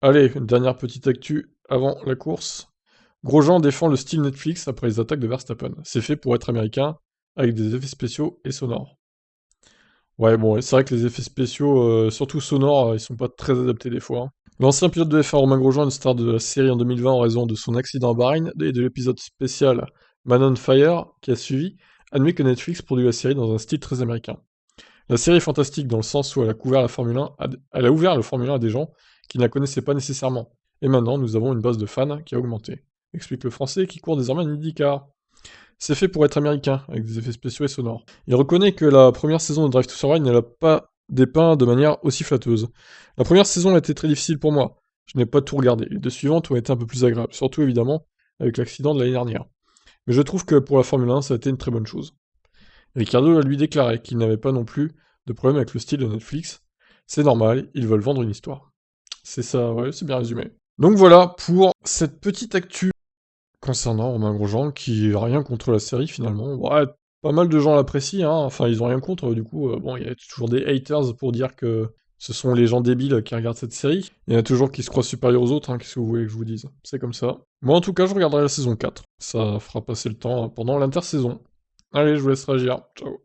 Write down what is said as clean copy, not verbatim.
Allez, une dernière petite actu avant la course. Grosjean défend le style Netflix après les attaques de Verstappen. C'est fait pour être américain, avec des effets spéciaux et sonores. Ouais, bon, c'est vrai que les effets spéciaux, surtout sonores, ils sont pas très adaptés des fois, hein. L'ancien pilote de F1 Romain Grosjean, une star de la série en 2020 en raison de son accident à Bahreïn et de l'épisode spécial Man on Fire qui a suivi, admet que Netflix produit la série dans un style très américain. La série est fantastique dans le sens où elle a couvert la Formule 1 elle a ouvert le Formule 1 à des gens qui ne la connaissaient pas nécessairement. Et maintenant, nous avons une base de fans qui a augmenté. Explique le français qui court désormais en IndyCar. C'est fait pour être américain, avec des effets spéciaux et sonores. Il reconnaît que la première saison de Drive to Survive ne l'a pas dépeint de manière aussi flatteuse. La première saison a été très difficile pour moi. Je n'ai pas tout regardé. Les deux suivantes ont été un peu plus agréables, surtout évidemment avec l'accident de l'année dernière. Mais je trouve que pour la Formule 1, ça a été une très bonne chose. Ricciardo a lui déclaré qu'il n'avait pas non plus de problème avec le style de Netflix. C'est normal, ils veulent vendre une histoire. C'est ça, ouais, c'est bien résumé. Donc voilà pour cette petite actu concernant Romain Grosjean, qui a rien contre la série finalement. Ouais, pas mal de gens l'apprécient, hein. Enfin, ils ont rien contre, du coup, bon, il y a toujours des haters pour dire que ce sont les gens débiles qui regardent cette série. Il y en a toujours qui se croient supérieurs aux autres, hein, qu'est-ce que vous voulez que je vous dise? C'est comme ça. Moi, en tout cas, je regarderai la saison 4. Ça fera passer le temps pendant l'intersaison. Allez, je vous laisse réagir. Ciao.